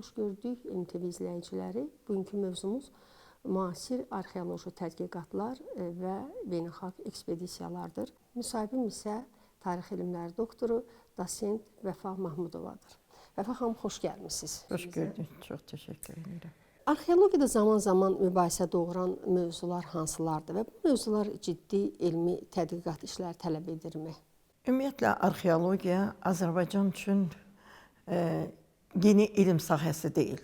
xoş gördük MTV izləyiciləri. Bugünkü mövzumuz müasir arxeoloji tədqiqatlar və beynəlxalq ekspedisiyalardır. Müsahibim isə tarix elmləri doktoru, dosent Vəfa Mahmudovadır. Vəfa xanım, xoş gəlmisiniz. Xoş gördük, çox təşəkkür edirəm. Arxeologiyada zaman-zaman mübahisə doğuran mövzular hansılardır və bu mövzular ciddi elmi tədqiqat işləri tələb edirmi? Ümumiyyətlə, arxeologiya Azərbaycan üçün yeni elm sahəsi deyil.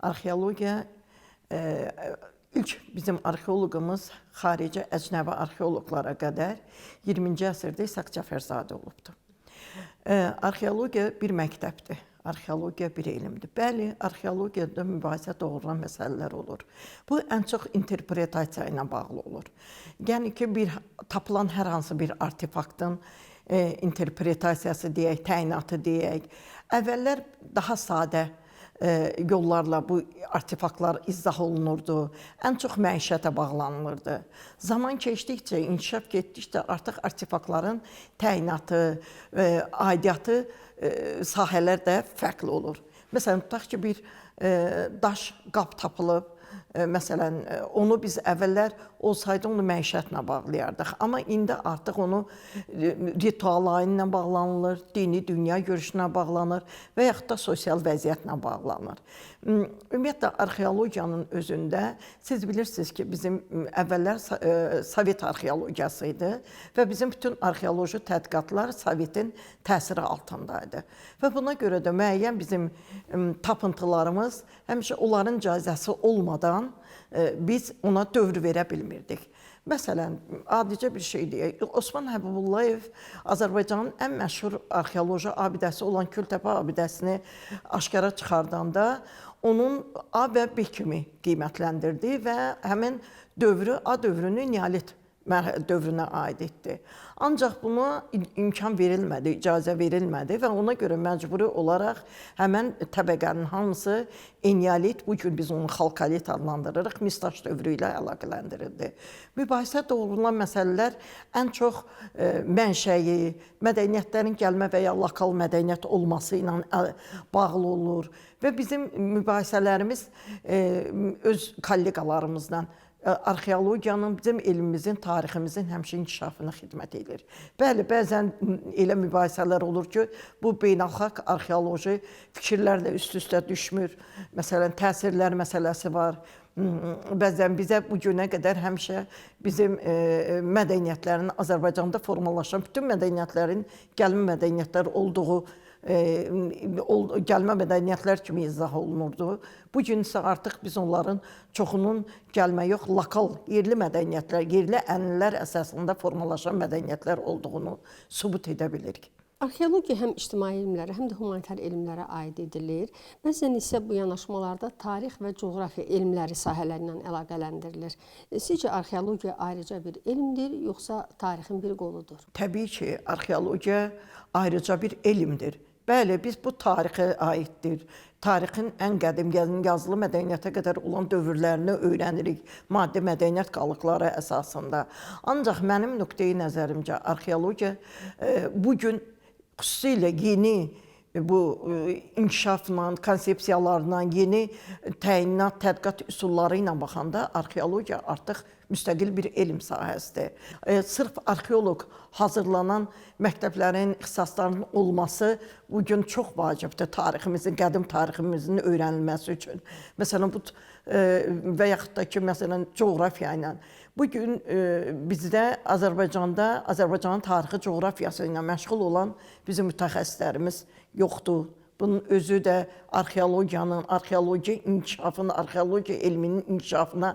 Arxeologiya ilk bizim arxeoloqumuz xarici əcnəbi arxeoloqlara qədər 20-ci əsrdə İshaq Cəfərzadə olubdur. Arxeologiya bir məktəbdir. Arxeologiya bir elmdir. Bəli, arxeologiyada mübahisə doğuran məsələlər olur. Bu, ən çox interpretasiya ilə bağlı olur. Yəni ki, tapılan hər hansı bir artefaktın interpretasiyası deyək, təyinatı deyək. Əvvəllər daha sadə yollarla bu artefaktlar izah olunurdu. Ən çox məişətə bağlanılırdı. Zaman keçdikcə, inkişaf getdikcə artıq artefaktların təyinatı, aidiyyatı sahələr də fərqli olur. Məsələn, tutaq ki, bir daş qab tapılıb. Məsələn, onu biz əvvəllər olsaydı onu məişətlə bağlayardıq. Amma indi artıq onu ritual ayinlə bağlanılır, dini dünya görüşünə bağlanır və yaxud da sosial vəziyyətlə bağlanır. Ümumiyyətlə, arxeologiyanın özündə siz bilirsiniz ki, bizim əvvəllər Sovet arxeologiyası idi və bizim bütün arxeoloji tədqiqatlar Sovetin təsiri altındaydı. Və buna görə də müəyyən bizim tapıntılarımız həmişə onların icazəsi olmadan biz ona dövr verə bilmirdik. Məsələn, adicə bir şey deyək, Osman Həbibullayev Azərbaycanın ən məşhur arxeoloji abidəsi olan Kültəpə abidəsini aşkara çıxardanda onun A və B kimi qiymətləndirdi və həmin dövrü A dövrünü neolit dövrünə aid etdi. Ancaq buna imkan verilmədi, icazə verilmədi və ona görə məcburi olaraq həmən təbəqənin hamısı eneolit, bugün biz onu xalkalit adlandırırıq, Mistaş dövrü ilə əlaqələndirildi. Mübahisə doğrulan məsələlər ən çox mənşəyi, mədəniyyətlərin gəlmə və ya lokal mədəniyyət olması ilə bağlı olur və bizim mübahisələrimiz öz kolleqalarımızdan arxeologiyanın, bizim elmimizin, tariximizin həmişə inkişafına xidmət edir. Bəli, bəzən elə mübahisələr olur ki, bu beynəlxalq arxeoloji fikirlər də üst-üstə düşmür. Məsələn, təsirlər məsələsi var. Bəzən bizə bu günə qədər həmişə bizim mədəniyyətlərin, Azərbaycanda formalaşan bütün mədəniyyətlərin gəlmə mədəniyyətlər olduğu gəlmə mədəniyyətlər kimi izah olunurdu. Bugün isə artıq biz onların çoxunun gəlmə yox, lokal, yerli mədəniyyətlər, yerli ənənələr əsasında formalaşan mədəniyyətlər olduğunu sübut edə bilirik. Arxeologiya həm ictimai elmlərə, həm də humanitar elmlərə aid edilir. Bəzən isə bu yanaşmalarda tarix və coğrafiya elmləri sahələri ilə əlaqələndirilir. Sizcə arxeologiya ayrıca bir elmdir, yoxsa tarixin bir qoludur? Təbii ki, arxeologiya ayrıca bir elmdir. Bəli, biz bu tarixə aiddir. Tarixin ən qədim yazılı mədəniyyətə qədər olan dövrlərini öyrənirik, maddi mədəniyyət qalıqları əsasında. Ancaq mənim nöqteyi nəzərimcə arxeologiya bugün xüsusilə yeni bu inkişafla, konsepsiyalarla, yeni təyinat, tədqiqat üsulları ilə baxanda arxeologiya artıq müstəqil bir elm sahəsidir. Sırf arxeoloq hazırlanan məktəblərin, ixtisaslarının olması bugün çox vacibdir tariximizin, qədim tariximizin öyrənilməsi üçün. Məsələn, bu və yaxud da ki, məsələn, coğrafiya ilə. Bugün bizdə Azərbaycanda, Azərbaycanın tarixi coğrafiyası ilə məşğul olan bizim mütəxəssislərimiz yoxdur. Bunun özü də arxeologiyanın, arxeologiya inkişafının, arxeologiya elminin inkişafına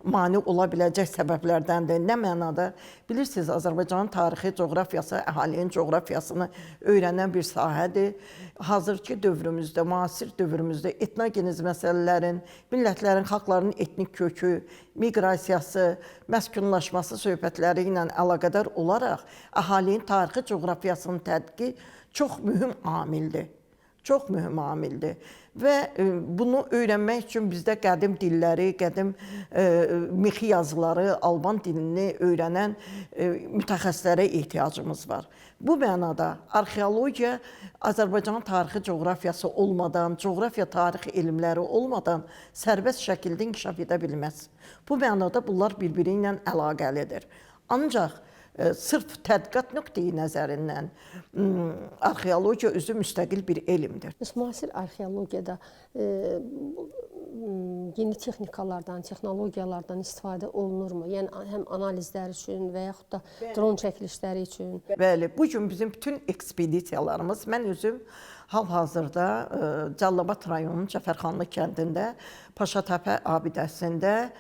mane ola biləcək səbəblərdəndir. Nə mənada? Bilirsiniz, Azərbaycanın tarixi coğrafiyası, əhalinin coğrafiyasını öyrənən bir sahədir. Hazırki dövrümüzdə, müasir dövrümüzdə etnogeniz məsələlərin, millətlərin, xalqların etnik kökü, miqrasiyası, məskunlaşması söhbətləri ilə əlaqədar olaraq əhalinin tarixi coğrafiyasının tədqiqi çox mühüm amildir. çox mühüm amildir. Və bunu öyrənmək üçün bizdə qədim dilləri, qədim mixi yazıları, Alban dilini öyrənən mütəxəssislərə ehtiyacımız var. Bu mənada arxeologiya Azərbaycanın tarixi coğrafiyası olmadan, coğrafiya tarix elmləri olmadan sərbəst şəkildə inkişaf edə bilməz. Bu mənada bunlar bir-biri ilə əlaqəlidir. Ancaq sırf tədqiqat nöqteyi nəzərindən arxeologiya özü müstəqil bir elmdir. Müasir arxeologiyada yeni texnikalardan, texnologiyalardan istifadə olunurmu? Yəni həm analizlər üçün və yaxud da dron çəkilişləri üçün? Bəli, bu gün bizim bütün ekspedisiyalarımız, mən özüm hal-hazırda Cəlilabad rayonunun Cəfərxanlı kəndində Paşatəpə abidəsində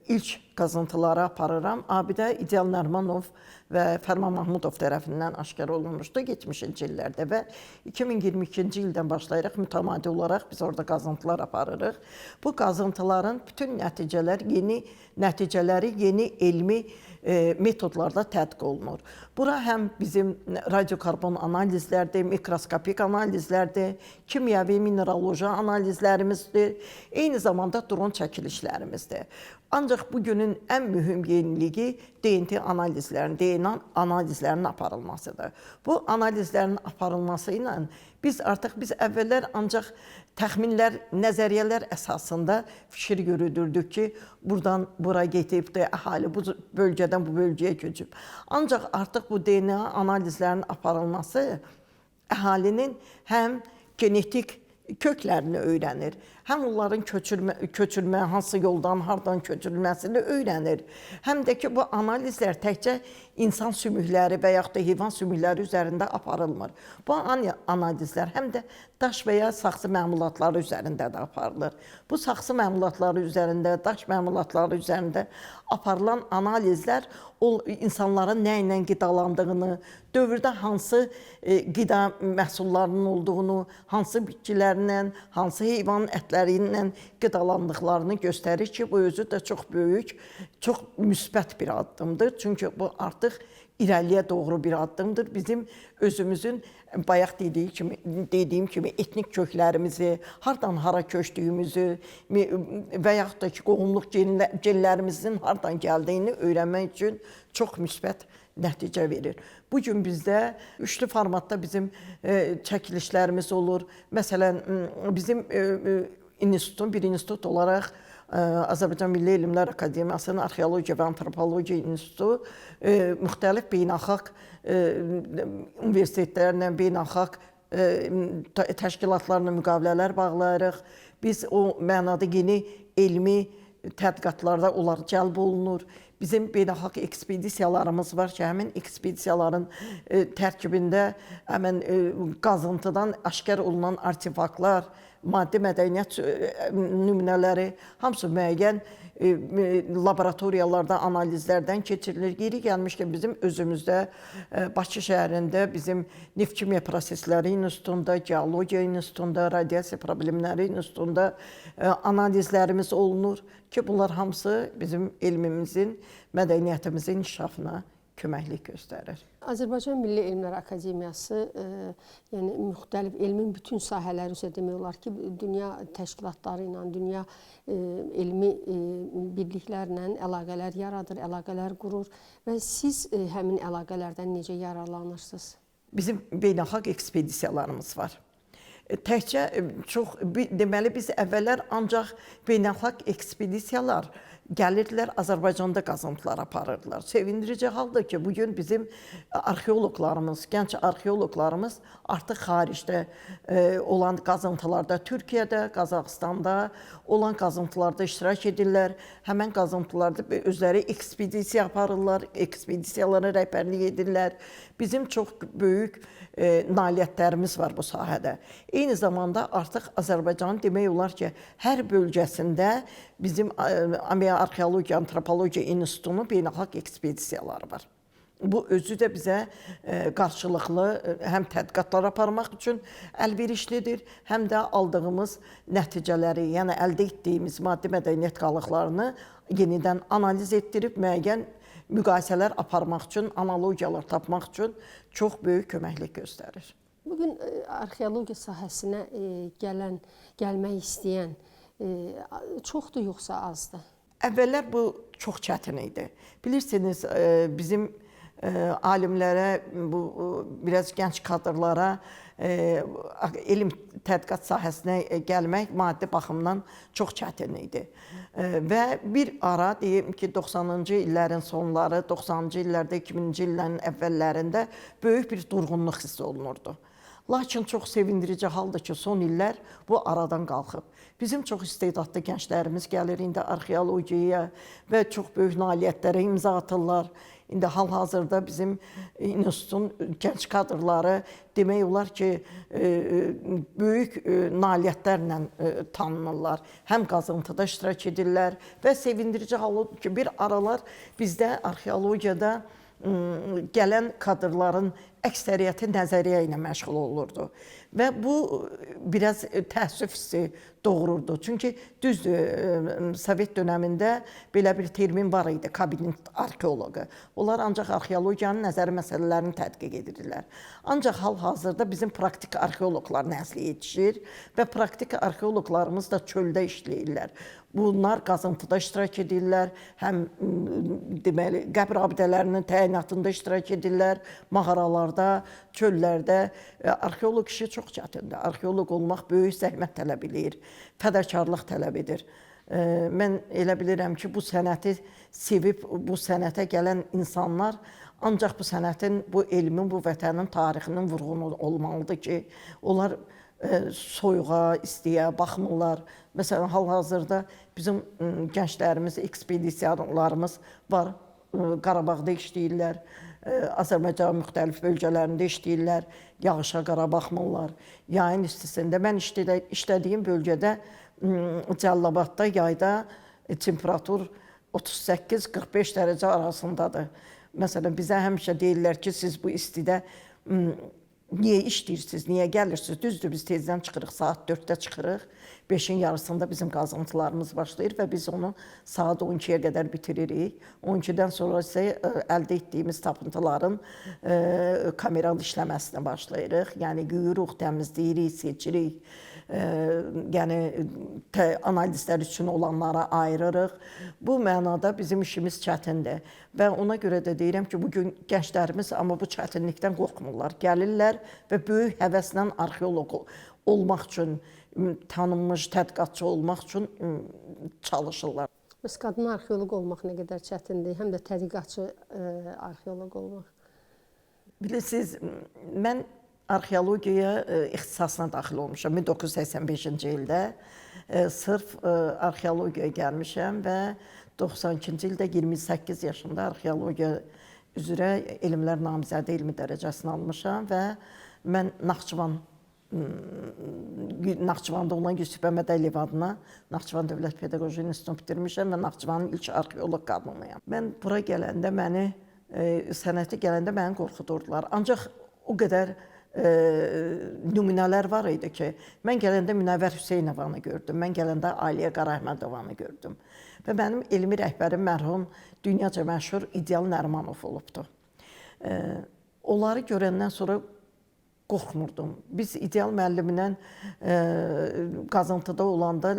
ilk qazıntıları aparıram. Abidə İdeal Nərmanov və Fərman Mahmudov tərəfindən aşkar olunmuşdu geçmişinci illərdə və 2022-ci ildən başlayaraq mütəmadi olaraq biz orada qazıntılar aparırıq. Bu qazıntıların bütün nəticələri yeni elmi metodlarda tədqiq olunur. Bura həm bizim radiokarbon analizlərdir, mikroskopik analizlərdir, kimyəvi mineraloji analizlərimizdir, eyni zamanda dron çəkilişlərimizdir. Ancaq bugünün ən mühüm yeniliyi DNT analizlərinin, DNA analizlərinin aparılmasıdır. Bu analizlərin aparılması ilə biz əvvəllər ancaq təxminlər, nəzəriyyələr əsasında fikir yürüdürdük ki, buradan bura getib, əhali bu bölgədən bu bölgəyə köçüb. Ancaq artıq bu DNA analizlərinin aparılması əhalinin həm genetik köklərini öyrənir, həm onların köçürmə, hansı yoldan, hardan köçürülməsini öyrənir. Həm də ki, bu analizlər təkcə insan sümükləri və yaxud da heyvan sümükləri üzərində aparılmır. Bu analizlər həm də daş və ya saxsı məmulatları üzərində də aparılır. Bu saxsı məmulatları üzərində, daş məmulatları üzərində aparılan analizlər insanların nə ilə qidalandığını, dövrdə hansı qida məhsullarının olduğunu, hansı bitkilərlə, hansı heyvan ətləri ilə qidalandıqlarını göstərir ki, bu özü də çox böyük, çox müsbət bir addımdır. Çünki bu artıq irəliyə doğru bir addımdır. Bizim özümüzün bayaq dediyim kimi etnik köklərimizi, hardan hara köçdüyümüzü və yaxud da ki, qohumluq genlərimizin hardan gəldiyini öyrənmək üçün çox müsbət nəticə verir. Bugün bizdə üçlü formatda bizim çəkilişlərimiz olur. Məsələn, bizim institutun bir institut olaraq Azərbaycan Milli Elmlər Akademiyasının Arxeologiya və Antropologiya İnstitutu müxtəlif beynəlxalq universitetlərlə, beynəlxalq təşkilatlarla müqavilələr bağlayırıq. Biz o mənada yeni elmi tədqiqatlarda onlar cəlb olunur. Bizim beynəlxalq ekspedisiyalarımız var ki, həmin ekspedisiyaların tərkibində həmin qazıntıdan aşkar olunan artefaktlar, maddi mədəniyyət nümunələri, hamısı müəyyən laboratoriyalarda, analizlərdən keçirilir. Yeri gəlmişkən bizim özümüzdə Bakı şəhərində bizim Neft Kimya Prosesləri İnstitutunda, Geologiya İnstitutunda, Radiasiya Problemləri İnstitutunda analizlərimiz olunur ki, bunlar hamısı bizim elmimizin, mədəniyyətimizin inkişafına köməklik göstərir. Azərbaycan Milli Elmlər Akademiyası yəni müxtəlif elmin bütün sahələri üzrə demək olar ki, dünya təşkilatları ilə, dünya elmi birliklərlə əlaqələr yaradır, əlaqələr qurur və siz həmin əlaqələrdən necə yararlanırsınız? Bizim beynəlxalq ekspedisiyalarımız var. Təkcə deməli biz əvvəllər ancaq beynəlxalq ekspedisiyalar gəlirdilər, Azərbaycanda qazıntılar aparırdılar. Sevindirici haldır ki, bugün bizim arxeoloqlarımız, gənc arxeoloqlarımız artıq xaricdə olan qazıntılarda, Türkiyədə, Qazaxıstanda olan qazıntılarda iştirak edirlər. Həmən qazıntılarda özləri ekspedisiya aparırlar, ekspedisiyalara rəhbərlik edirlər. Bizim çox böyük nailiyyətlərimiz var bu sahədə. Eyni zamanda artıq Azərbaycanın demək olar ki, hər bölgəsində bizim Arxeologiya, Antropologiya İnstitutunun beynəlxalq ekspedisiyaları var. Bu özü də bizə qarşılıqlı həm tədqiqatlar aparmaq üçün əlverişlidir, həm də aldığımız nəticələri, yəni əldə etdiyimiz maddi mədəniyyət qalıqlarını yenidən analiz etdirib müəyyən müqayisələr aparmaq üçün, analogiyalar tapmaq üçün çox böyük köməklik göstərir. Bugün arxeologiya sahəsinə gəlmək istəyən çoxdur yoxsa azdır? Əvvəllər bu çox çətin idi. Bilirsiniz, bizim alimlərə, bu biraz gənc kadrlara elm tədqiqat sahəsinə gəlmək maddi baxımdan çox çətin idi. Və bir ara deyim ki, 90-cı illərin sonları, 90-cı illərdə, 2000-ci illərin əvvəllərində böyük bir durğunluq hiss olunurdu. Lakin çox sevindirici haldır ki, son illər bu aradan qalxıb. Bizim çox istedadlı gənclərimiz gəlir indi arxeologiyaya və çox böyük nailiyyətlərə imza atırlar. İndi hal-hazırda bizim institutun gənc kadrları demək olar ki, böyük nailiyyətlərlə tanınırlar. Həm qazıntıda iştirak edirlər və sevindirici halıdır ki, bir aralar bizdə arxeologiyada gələn kadrların əksəriyyəti nəzəriyyə ilə məşğul olurdu. Və bu biraz təəssüf hissi doğururdu. Çünki düzdür, Sovet dönəmində belə bir termin var idi, kabinet arxeoloqu. Onlar ancaq arxeologiyanın nəzəri məsələlərini tədqiq edirlər. Ancaq hal-hazırda bizim praktik arxeoloqlar nəsli yetişir və praktik arxeoloqlarımız da çöldə işləyirlər. Bunlar qazıntıda iştirak edirlər, həm deməli qəbr abidələrinin təyinatında iştirak edirlər, mağaralarda, çöllərdə. Arxeoloq işi çox çətindir. Arxeoloq olmaq böyük zəhmət tələb edir, fədakarlıq tələb edir. Mən elə bilirəm ki, bu sənəti sevib, bu sənətə gələn insanlar ancaq bu sənətin, bu elmin, bu vətənin tarixinin vurğunu olmalıdır ki, onlar soyuğa, istiyə baxmırlar. Məsələn, hal-hazırda bizim gənclərimiz, ekspedisiyalarımız var, Qarabağda işləyirlər, Azərbaycanın müxtəlif bölgələrində işləyirlər, yağışa qara baxmırlar. Yayın istisində, mən işlədiyim bölgədə Cəlilabadda yayda temperatur 38-45 dərəcə arasındadır. Məsələn, bizə həmişə deyirlər ki, siz bu istidə niyə işləyirsiniz, niyə gəlirsiniz? Düzdür, biz tezdən çıxırıq, saat 4-də çıxırıq. 5-in yarısında bizim qazıntılarımız başlayır və biz onu saat 12-yə qədər bitiririk. 12-dən sonra isə əldə etdiyimiz tapıntıların kameralı işləməsinə başlayırıq. Yəni, yuyuruq, təmizləyirik, seçirik. Yəni, analizlər üçün olanlara ayırırıq. Bu mənada bizim işimiz çətindir. Və ona görə də deyirəm ki, bugün gənclərimiz amma bu çətinlikdən qorxmurlar. Gəlirlər və böyük həvəslə arxeoloq olmaq üçün, tanınmış tədqiqatçı olmaq üçün çalışırlar. Bəs qadın arxeoloq olmaq nə qədər çətindir, həm də tədqiqatçı arxeoloq olmaq? Bilirsiniz, mən arxeologiyaya ixtisasına daxil olmuşam 1985-ci ildə. Sırf arxeologiyaya gəlmişəm və 92-ci ildə 28 yaşında arxeologiya üzrə elmlər namizədi elmi dərəcəsini almışam və mən Naxçıvanda olan Yusif Məmməd Əliyev adına Naxçıvan Dövlət Pedaqoji İnstitutunu bitirmişəm və Naxçıvanın ilk arxeoloq qadınıyam. Mən bura gələndə sənətə gələndə məni qorxudurdular. Ancaq o qədər nümunələr var idi ki, mən gələndə Münəvvər Hüseynovanı gördüm, mən gələndə Aliyə Qarahmədovanı gördüm. Və mənim elmi rəhbərim mərhum dünyaca məşhur İdeal Nərimanov olubdu. Onları görəndən sonra qorxmurdum. Biz İdeal müəllimlə qazıntıda olanda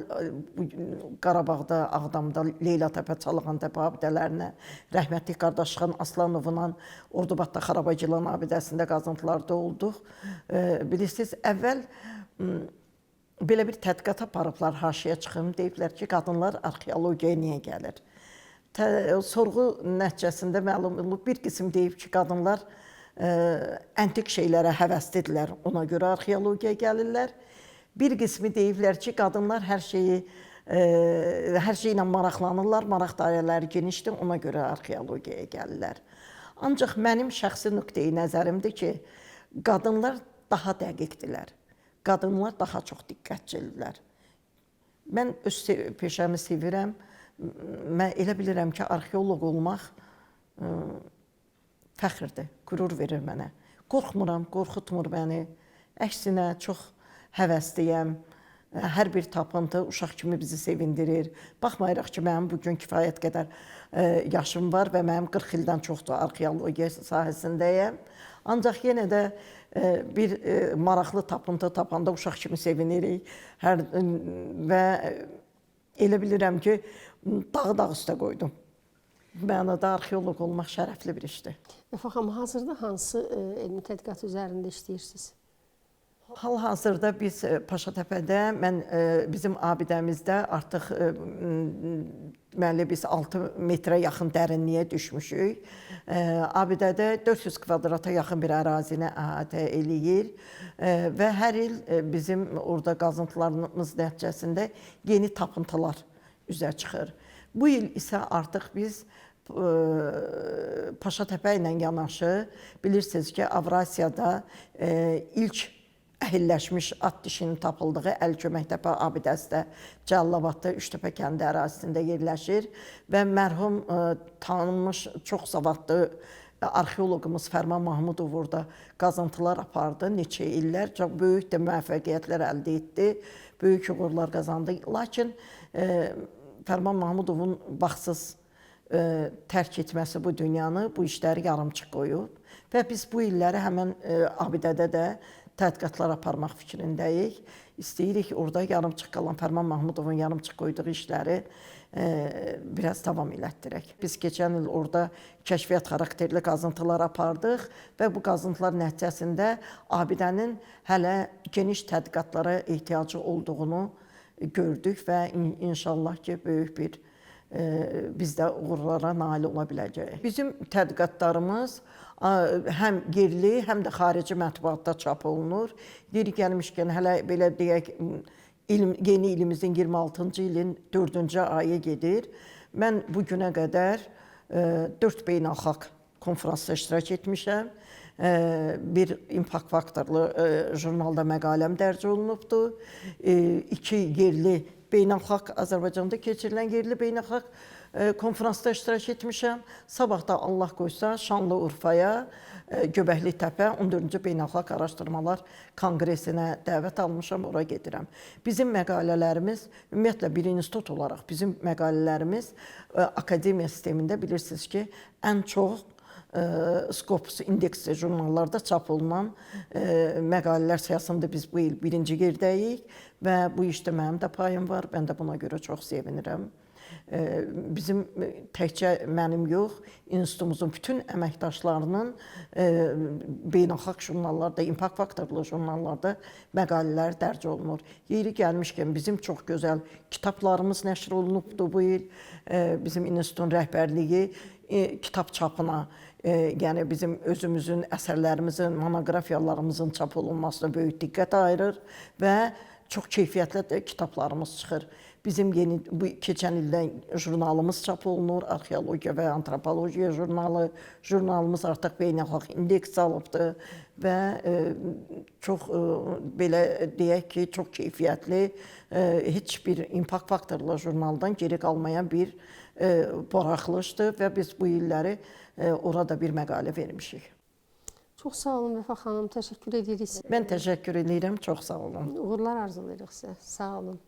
Qarabağda, Ağdamda, Leylatəpə, Çalğantəpə abidələrinə, rəhmətli qardaşxan Aslanovla Ordubadda Xarabacılan abidəsində qazıntılarda olduq. Bilirsiniz, əvvəl belə bir tədqiqat aparıblar, haşiyə çıxım, deyiblər ki, qadınlar arxeologiyaya niyə gəlir? Sorğu nəticəsində məlum olub, bir qism deyib ki, qadınlar antik şeylərə həvəslidirlər, ona görə arxeologiyaya gəlirlər. Bir qismi deyiblər ki, qadınlar hər şeylə maraqlanırlar, maraq dairələri genişdir, ona görə arxeologiyaya gəlirlər. Ancaq mənim şəxsi nöqteyi nəzərimdir ki, qadınlar daha dəqiqdirlər, qadınlar daha çox diqqətçidirlər. Mən öz peşəmi sevirəm, mən elə bilirəm ki, arxeoloq olmaq fəxrdir, qürur verir mənə. Qorxmuram, qorxutmur məni. Əksinə, çox həvəsliyəm. Hər bir tapıntı uşaq kimi bizi sevindirir. Baxmayaraq ki, mənim bugün kifayət qədər yaşım var və mənim 40 ildən çoxdur arxeologiya sahəsindəyəm. Ancaq yenə də bir maraqlı tapıntı tapanda uşaq kimi sevinirik. Və elə bilirəm ki, dağı dağ üstə qoydum. Mənada arxeoloq olmaq şərəfli bir işdir. Vəfa xanım, hazırda hansı elmi tədqiqat üzərində işləyirsiniz? Hal-hazırda biz Paşatəpədə, bizim abidəmizdə artıq deməli biz 6 metrə yaxın dərinliyə düşmüşük. Abidədə 400 kvadrata yaxın bir ərazini əhatə eləyir və hər il bizim orada qazıntılarımız nəticəsində yeni tapıntılar üzə çıxır. Bu il isə artıq biz Paşatəpə ilə yanaşı, bilirsiniz ki, Avrasiyada ilk əhilləşmiş at dişinin tapıldığı Əliköməkdəpə abidəsi də Cəlilabadda Üçtəpə kəndi ərazisində yerləşir və mərhum tanınmış çox savadlı arxeoloqumuz Fərman Mahmudov orada qazıntılar apardı neçə illər. Çox böyük də müvəffəqiyyətlər əldə etdi, böyük uğurlar qazandı. Lakin Fərman Mahmudovun vaxtsız tərk etməsi bu dünyanı, bu işləri yarımçıq qoyub və biz bu illəri həmən abidədə də tədqiqatlar aparmaq fikrindəyik. İstəyirik orada yarımçıq qalan Fərman Mahmudovun yarımçıq qoyduğu işləri biraz davam elətdirək. Biz keçən il orada kəşfiyyat xarakterli qazıntılar apardıq və bu qazıntılar nəticəsində abidənin hələ geniş tədqiqatlara ehtiyacı olduğunu gördük və inşallah ki, böyük bir biz də uğurlara nail ola biləcəyik. Bizim tədqiqatlarımız həm yerli, həm də xarici mətbuatda çap olunur. Yeri gəlmişkən, hələ belə deyək, yeni ilimizin 26-cı ilin 4-cü ayı gedir. Mən bu günə qədər 4 beynəlxalq konferansda iştirak etmişəm. Bir impact faktorlu jurnalda məqaləm dərc olunubdur. 2 yerli beynəlxalq, Azərbaycanda keçirilən yerli beynəlxalq konferansda iştirak etmişəm. Sabah da Allah qoysa Şanlıurfaya, Göbəkli Təpə 14-cü Beynəlxalq Araşdırmalar Konqresinə dəvət almışam, ora gedirəm. Bizim məqalələrimiz, ümumiyyətlə bir institut olaraq bizim məqalələrimiz akademiya sistemində bilirsiniz ki, ən çox Scopus indeksi jurnallarda çap olunan məqalələr siyasında biz bu il 1-ci yerdəyik və bu işdə mənim də payım var, mən də buna görə çox sevinirəm. Bizim təkcə mənim yox, institutumuzun bütün əməkdaşlarının beynəlxalq jurnallarda, impact faktorlu jurnallarda məqalələr dərc olunur. Yeri gəlmişkən bizim çox gözəl kitablarımız nəşr olunubdur bu il. Bizim institutun rəhbərliyi kitab çapına, yəni bizim özümüzün əsərlərimizin, monoqrafiyalarımızın çap olunmasına böyük diqqət ayırır və çox keyfiyyətli kitablarımız çıxır. Bizim yeni keçən ildən jurnalımız çap olunur, arxeologiya və antropologiya jurnalı. Jurnalımız artıq beynəlxalq indeks alıbdır və çox belə deyək ki, çox keyfiyyətli, heç bir impact faktorlu jurnaldan geri qalmayan bir buraxılışdır və biz bu illəri orada bir məqalə vermişik. Çox sağ olun Vəfa xanım, təşəkkür edirik. Mən təşəkkür edirəm, çox sağ olun. Uğurlar arzulayırıq sizə, sağ olun.